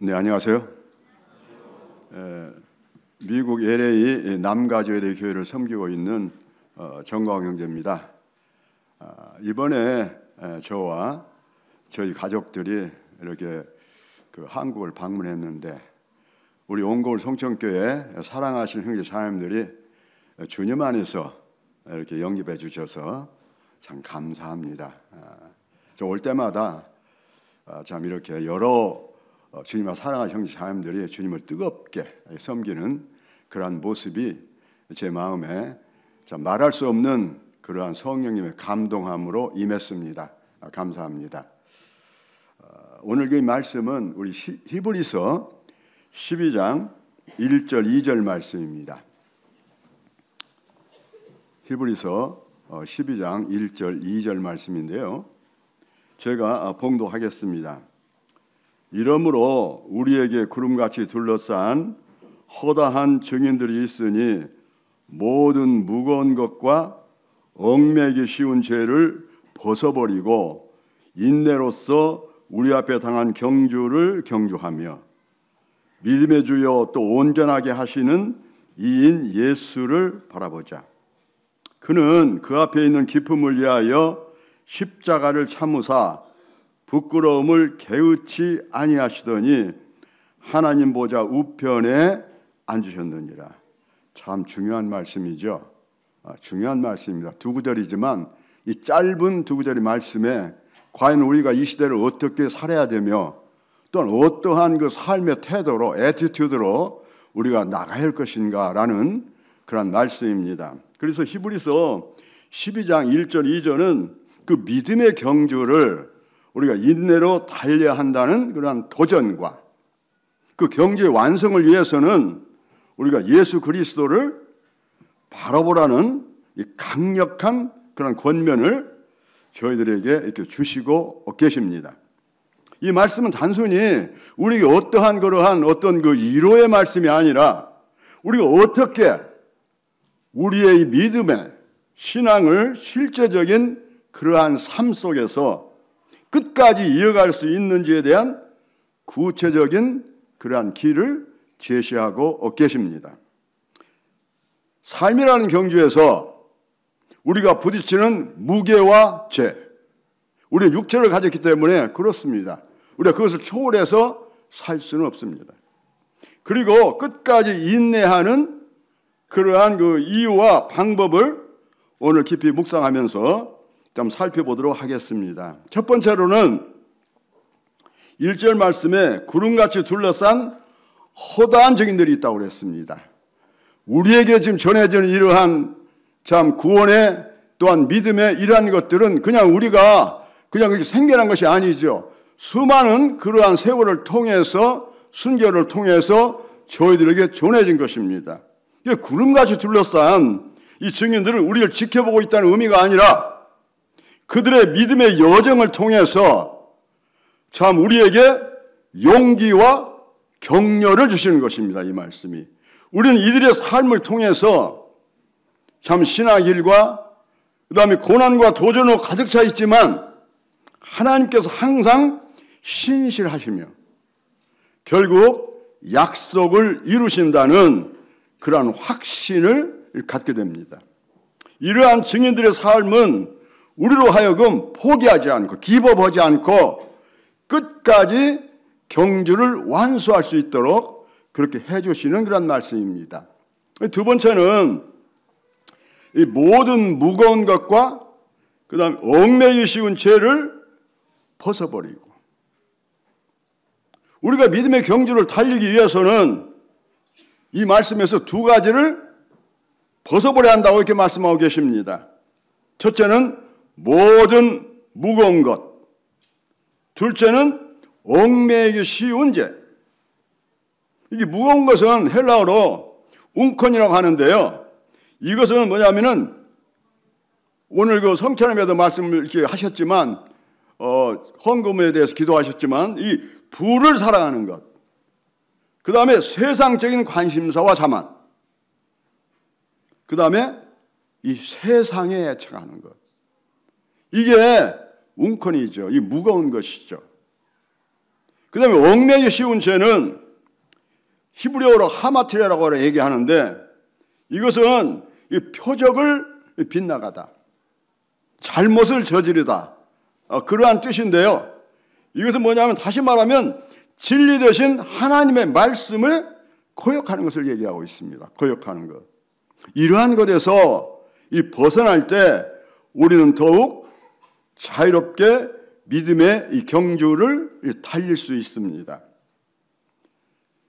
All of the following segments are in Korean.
네, 안녕하세요. 미국 LA 남가주 LA 교회를 섬기고 있는 정광 형제입니다. 이번에 저와 저희 가족들이 이렇게 한국을 방문했는데 우리 온고울 송천교회 사랑하시는 형제 자매들이 주님 안에서 이렇게 영입해 주셔서 참 감사합니다. 저 올 때마다 참 이렇게 여러 주님을 사랑하는 형제 자매들이 주님을 뜨겁게 섬기는 그러한 모습이 제 마음에 참 말할 수 없는 그러한 성령님의 감동함으로 임했습니다. 감사합니다. 오늘 그 말씀은 우리 히브리서 12장 1절 2절 말씀입니다. 히브리서 12장 1절 2절 말씀인데요, 제가 봉독하겠습니다. 이러므로 우리에게 구름같이 둘러싼 허다한 증인들이 있으니 모든 무거운 것과 얽매기 쉬운 죄를 벗어버리고 인내로써 우리 앞에 당한 경주를 경주하며 믿음의 주여 또 온전하게 하시는 이인 예수를 바라보자. 그는 그 앞에 있는 기쁨을 위하여 십자가를 참으사 부끄러움을 개의치 아니하시더니 하나님 보좌 우편에 앉으셨느니라. 참 중요한 말씀이죠. 중요한 말씀입니다. 두 구절이지만 이 짧은 두 구절의 말씀에 과연 우리가 이 시대를 어떻게 살아야 되며 또한 어떠한 그 삶의 태도로, 애티튜드로 우리가 나가야 할 것인가라는 그런 말씀입니다. 그래서 히브리서 12장 1절 2절은 그 믿음의 경주를 우리가 인내로 달려야 한다는 그러한 도전과 그 경주의 완성을 위해서는 우리가 예수 그리스도를 바라보라는 이 강력한 그런 권면을 저희들에게 이렇게 주시고 계십니다. 이 말씀은 단순히 우리에게 어떠한 그러한 어떤 그 위로의 말씀이 아니라 우리가 어떻게 우리의 믿음의 신앙을 실제적인 그러한 삶 속에서 끝까지 이어갈 수 있는지에 대한 구체적인 그러한 길을 제시하고 계십니다. 삶이라는 경주에서 우리가 부딪히는 무게와 죄, 우리는 육체를 가졌기 때문에 그렇습니다. 우리가 그것을 초월해서 살 수는 없습니다. 그리고 끝까지 인내하는 그러한 그 이유와 방법을 오늘 깊이 묵상하면서 좀 살펴보도록 하겠습니다. 첫 번째로는 1절 말씀에 구름같이 둘러싼 허다한 증인들이 있다고 그랬습니다. 우리에게 지금 전해지는 이러한 참 구원의 또한 믿음의 이러한 것들은 그냥 우리가 그냥 그렇게 생겨난 것이 아니죠. 수많은 그러한 세월을 통해서 순교를 통해서 저희들에게 전해진 것입니다. 구름같이 둘러싼 이 증인들은 우리를 지켜보고 있다는 의미가 아니라 그들의 믿음의 여정을 통해서 참 우리에게 용기와 격려를 주시는 것입니다. 이 말씀이. 우리는 이들의 삶을 통해서 참 신앙의 길과 그 다음에 고난과 도전으로 가득 차 있지만 하나님께서 항상 신실하시며 결국 약속을 이루신다는 그러한 확신을 갖게 됩니다. 이러한 증인들의 삶은 우리로 하여금 포기하지 않고 기법하지 않고 끝까지 경주를 완수할 수 있도록 그렇게 해주시는 그런 말씀입니다. 두 번째는 이 모든 무거운 것과 그 다음에 얽매이기 쉬운 죄를 벗어버리고 우리가 믿음의 경주를 달리기 위해서는 이 말씀에서 두 가지를 벗어버려야 한다고 이렇게 말씀하고 계십니다. 첫째는 모든 무거운 것, 둘째는 얽매이기 쉬운 죄. 이게 무거운 것은 헬라어로 웅컨이라고 하는데요, 이것은 뭐냐면은 오늘 그 성찬함에도 말씀을 이렇게 하셨지만 헌금에 대해서 기도하셨지만 이 부를 사랑하는 것, 그 다음에 세상적인 관심사와 자만, 그 다음에 이 세상에 애착하는 것, 이게 웅컨이죠. 이 무거운 것이죠. 그 다음에 얽매기 쉬운 죄는 히브리어로 하마트레라고 얘기하는데 이것은 이 표적을 빗나가다, 잘못을 저지르다, 그러한 뜻인데요. 이것은 뭐냐면 다시 말하면 진리 대신 하나님의 말씀을 거역하는 것을 얘기하고 있습니다. 거역하는 것. 이러한 것에서 이 벗어날 때 우리는 더욱 자유롭게 믿음의 이 경주를 달릴 수 있습니다.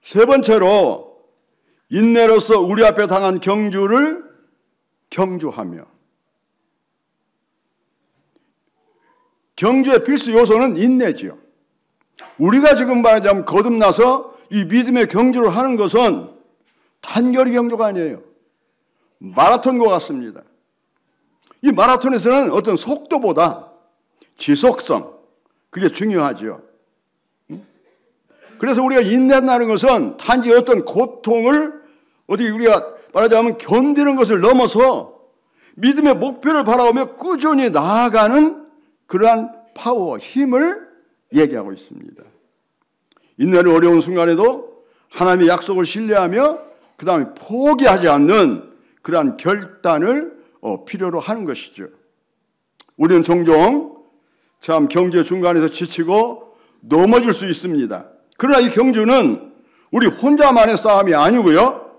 세 번째로 인내로서 우리 앞에 당한 경주를 경주하며, 경주의 필수 요소는 인내지요. 우리가 지금 말하자면 거듭나서 이 믿음의 경주를 하는 것은 단결이 경주가 아니에요. 마라톤과 같습니다. 이 마라톤에서는 어떤 속도보다 지속성, 그게 중요하죠. 그래서 우리가 인내한다는 것은 단지 어떤 고통을 어떻게 우리가 말하자면 견디는 것을 넘어서 믿음의 목표를 바라보며 꾸준히 나아가는 그러한 파워, 힘을 얘기하고 있습니다. 인내는 어려운 순간에도 하나님의 약속을 신뢰하며 그 다음에 포기하지 않는 그러한 결단을 필요로 하는 것이죠. 우리는 종종 참 경제 중간에서 지치고 넘어질 수 있습니다. 그러나 이 경주는 우리 혼자만의 싸움이 아니고요.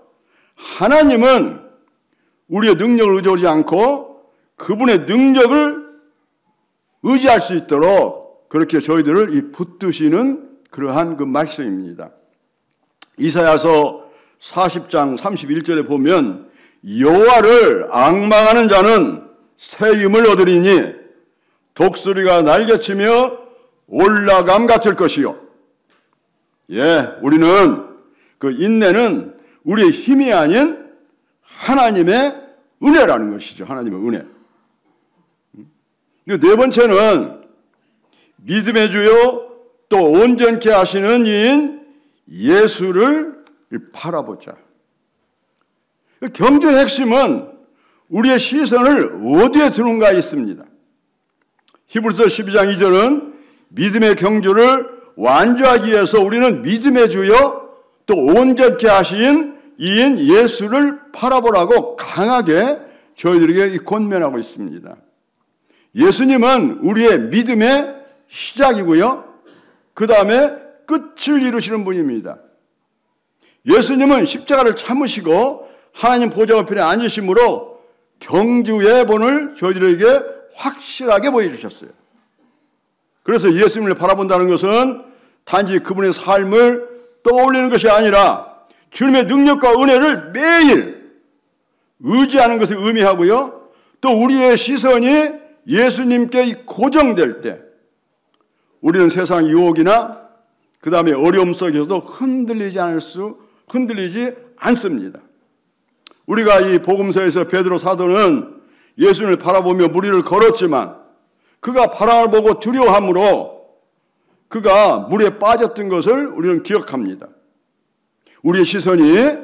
하나님은 우리의 능력을 의존하지 않고 그분의 능력을 의지할 수 있도록 그렇게 저희들을 붙드시는 그러한 그 말씀입니다. 이사야서 40장 31절에 보면 여호와를 앙망하는 자는 새 힘을 얻으리니 독수리가 날개치며 올라감 같을 것이요. 우리는 그 인내는 우리의 힘이 아닌 하나님의 은혜라는 것이죠. 하나님의 은혜. 네 번째는 믿음의 주요 또 온전케 하시는 이인 예수를 바라보자. 경주의 핵심은 우리의 시선을 어디에 두는가 있습니다. 히브리서 12장 2절은 믿음의 경주를 완주하기 위해서 우리는 믿음의 주요 또 온전케 하신 이인 예수를 바라보라고 강하게 저희들에게 권면하고 있습니다. 예수님은 우리의 믿음의 시작이고요. 그 다음에 끝을 이루시는 분입니다. 예수님은 십자가를 참으시고 하나님 보좌 우편에 앉으심으로 경주의 본을 저희들에게 확실하게 보여주셨어요. 그래서 예수님을 바라본다는 것은 단지 그분의 삶을 떠올리는 것이 아니라 주님의 능력과 은혜를 매일 의지하는 것을 의미하고요. 또 우리의 시선이 예수님께 고정될 때 우리는 세상 유혹이나 그 다음에 어려움 속에서도 흔들리지 않습니다. 우리가 이 복음서에서 베드로 사도는 예수님을 바라보며 무리를 걸었지만 그가 바람을 보고 두려워함으로 그가 물에 빠졌던 것을 우리는 기억합니다. 우리의 시선이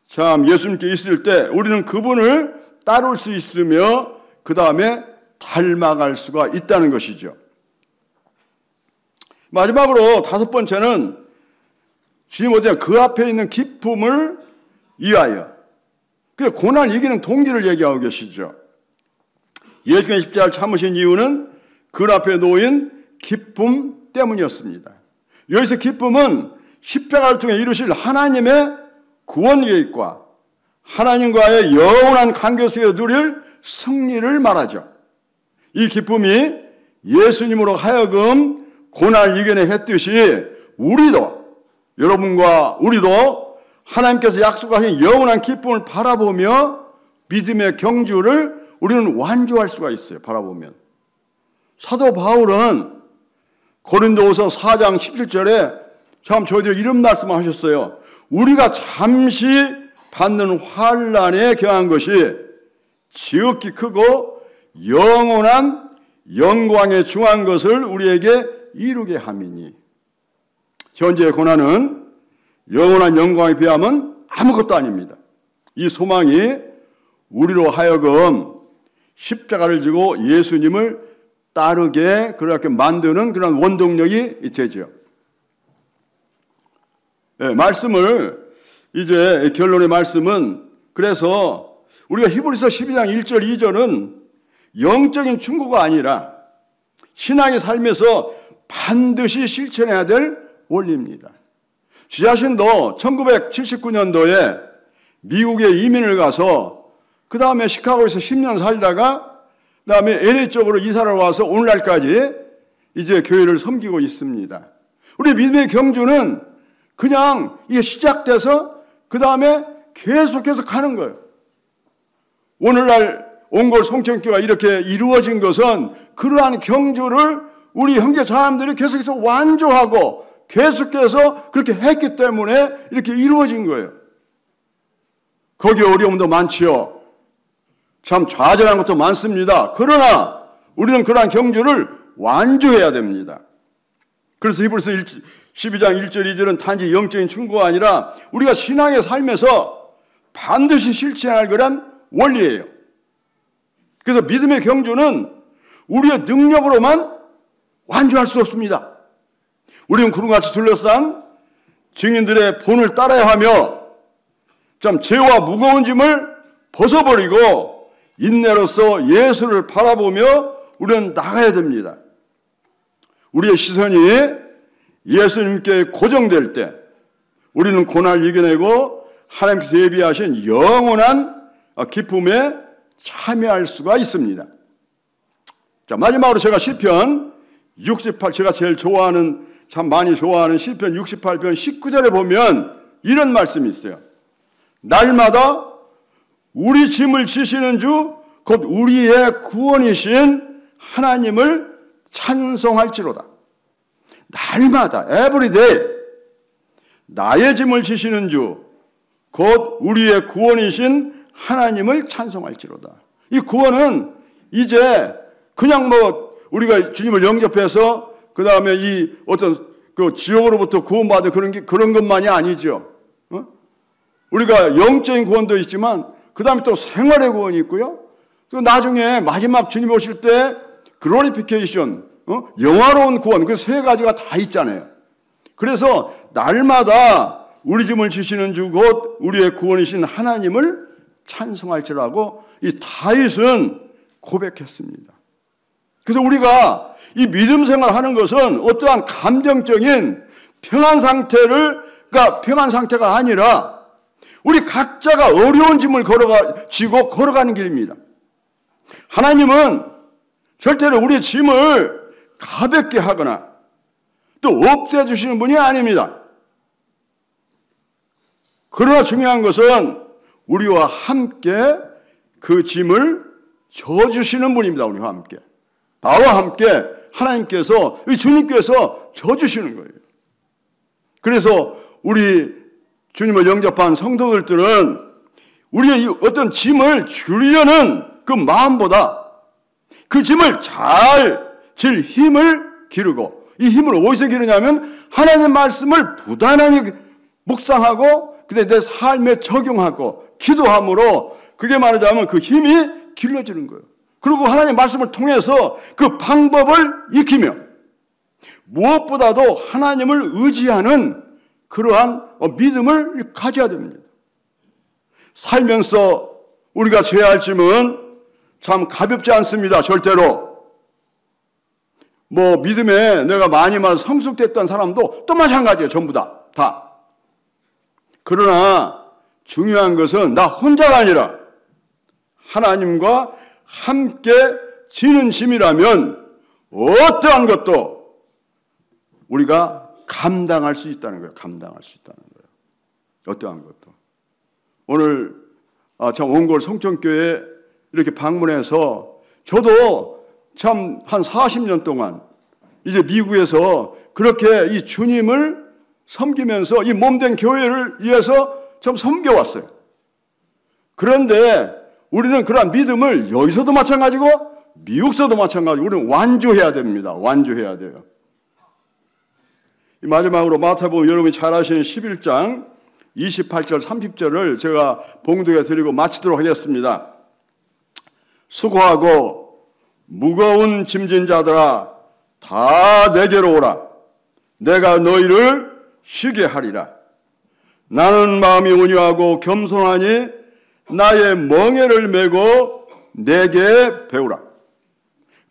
참 예수님께 있을 때 우리는 그분을 따를 수 있으며 그 다음에 닮아갈 수가 있다는 것이죠. 마지막으로 다섯 번째는 주님 어디냐 그 앞에 있는 기쁨을 위하여. 그래서 고난을 이기는 동기를 얘기하고 계시죠. 예수님의 십자가를 참으신 이유는 그 앞에 놓인 기쁨 때문이었습니다. 여기서 기쁨은 십자가를 통해 이루실 하나님의 구원 계획과 하나님과의 영원한 관계 속에 누릴 승리를 말하죠. 이 기쁨이 예수님으로 하여금 고난을 이겨내했듯이 여러분과 우리도 하나님께서 약속하신 영원한 기쁨을 바라보며 믿음의 경주를 우리는 완주할 수가 있어요. 바라보면. 사도 바울은 고린도후서 4장 17절에 참 저희들 이런 말씀하셨어요. 우리가 잠시 받는 환난에 경한 것이 지극히 크고 영원한 영광에 중한 것을 우리에게 이루게 함이니. 현재의 고난은 영원한 영광에 비하면 아무것도 아닙니다. 이 소망이 우리로 하여금 십자가를 지고 예수님을 따르게 그렇게 만드는 그런 원동력이 되죠. 말씀을 이제 결론의 말씀은 그래서 우리가 히브리서 12장 1절 2절은 영적인 충고가 아니라 신앙의 삶에서 반드시 실천해야 될 원리입니다. 저 자신도 1979년도에 미국에 이민을 가서 그 다음에 시카고에서 10년 살다가 그 다음에 LA 쪽으로 이사를 와서 오늘날까지 이제 교회를 섬기고 있습니다. 우리 믿음의 경주는 그냥 이게 시작돼서 그 다음에 계속해서 가는 거예요. 오늘날 온골 성천교가 이렇게 이루어진 것은 그러한 경주를 우리 형제 자매들이 계속해서 완주하고 계속해서 그렇게 했기 때문에 이렇게 이루어진 거예요. 거기에 어려움도 많지요. 참 좌절한 것도 많습니다. 그러나 우리는 그러한 경주를 완주해야 됩니다. 그래서 히브리서 12장 1절 2절은 단지 영적인 충고가 아니라 우리가 신앙의 삶에서 반드시 실천할 그런 원리예요. 그래서 믿음의 경주는 우리의 능력으로만 완주할 수 없습니다. 우리는 구름같이 둘러싼 증인들의 본을 따라야 하며 참 죄와 무거운 짐을 벗어버리고 인내로서 예수를 바라보며 우리는 나가야 됩니다. 우리의 시선이 예수님께 고정될 때 우리는 고난을 이겨내고 하나님께서 예비하신 영원한 기쁨에 참여할 수가 있습니다. 자, 마지막으로 제가 시편 68, 제가 제일 좋아하는, 참 많이 좋아하는 시편 68편 19절에 보면 이런 말씀이 있어요. 날마다 우리 짐을 지시는 주, 곧 우리의 구원이신 하나님을 찬송할지로다. 날마다, everyday, 나의 짐을 지시는 주, 곧 우리의 구원이신 하나님을 찬송할지로다. 이 구원은 이제 그냥 뭐 우리가 주님을 영접해서 그 다음에 이 어떤 그 지옥으로부터 구원받은 그런 것만이 아니죠. 우리가 영적인 구원도 있지만 그 다음에 또 생활의 구원이 있고요. 또 나중에 마지막 주님 오실 때 글로리피케이션, 영화로운 구원, 그 세 가지가 다 있잖아요. 그래서 날마다 우리 짐을 지시는 주 곧 우리의 구원이신 하나님을 찬송할지라고 이 다윗은 고백했습니다. 그래서 우리가 이 믿음 생활하는 것은 어떠한 감정적인 평안 상태가 아니라 우리 각자가 어려운 짐을 지고 걸어가는 길입니다. 하나님은 절대로 우리의 짐을 가볍게 하거나 또 없애 주시는 분이 아닙니다. 그러나 중요한 것은 우리와 함께 그 짐을 져주시는 분입니다. 우리와 함께. 나와 함께 하나님께서, 주님께서 져주시는 거예요. 그래서 우리 주님을 영접한 성도들은 우리의 어떤 짐을 줄이려는 그 마음보다 그 짐을 잘 질 힘을 기르고, 이 힘을 어디서 기르냐면 하나님의 말씀을 부단하게 묵상하고 근데 내 삶에 적용하고 기도함으로 그게 말하자면 그 힘이 길러지는 거예요. 그리고 하나님의 말씀을 통해서 그 방법을 익히며 무엇보다도 하나님을 의지하는 그러한 믿음을 가져야 됩니다. 살면서 우리가 져야 할 짐은 참 가볍지 않습니다. 절대로. 뭐 믿음에 내가 많이 성숙됐던 사람도 또 마찬가지예요. 전부 다. 그러나 중요한 것은 나 혼자가 아니라 하나님과 함께 지는 짐이라면 어떠한 것도 우리가 감당할 수 있다는 거예요. 감당할 수 있다는 거예요. 어떠한 것도. 오늘 참 온골 성천교회 이렇게 방문해서 저도 참 한 40년 동안 이제 미국에서 그렇게 이 주님을 섬기면서 이 몸된 교회를 위해서 참 섬겨왔어요. 그런데 우리는 그러한 믿음을 여기서도 마찬가지고 미국서도 마찬가지고 우리는 완주해야 됩니다. 완주해야 돼요. 마지막으로 마태복음 여러분이 잘 아시는 11장 28절 30절을 제가 봉독해 드리고 마치도록 하겠습니다. 수고하고 무거운 짐진 자들아 다 내게로 오라. 내가 너희를 쉬게 하리라. 나는 마음이 온유하고 겸손하니 나의 멍에를 메고 내게 배우라.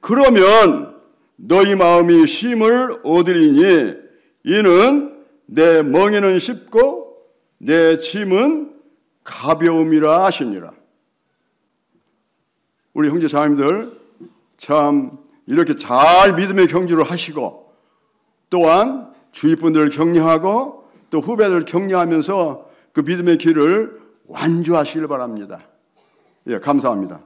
그러면 너희 마음이 쉼을 얻으리니 이는 내 멍에는 쉽고 내 짐은 가벼움이라 하시니라. 우리 형제 자매님들 참 이렇게 잘 믿음의 경주를 하시고 또한 주위 분들을 격려하고 또 후배들을 격려하면서 그 믿음의 길을 완주하시길 바랍니다. 예, 감사합니다.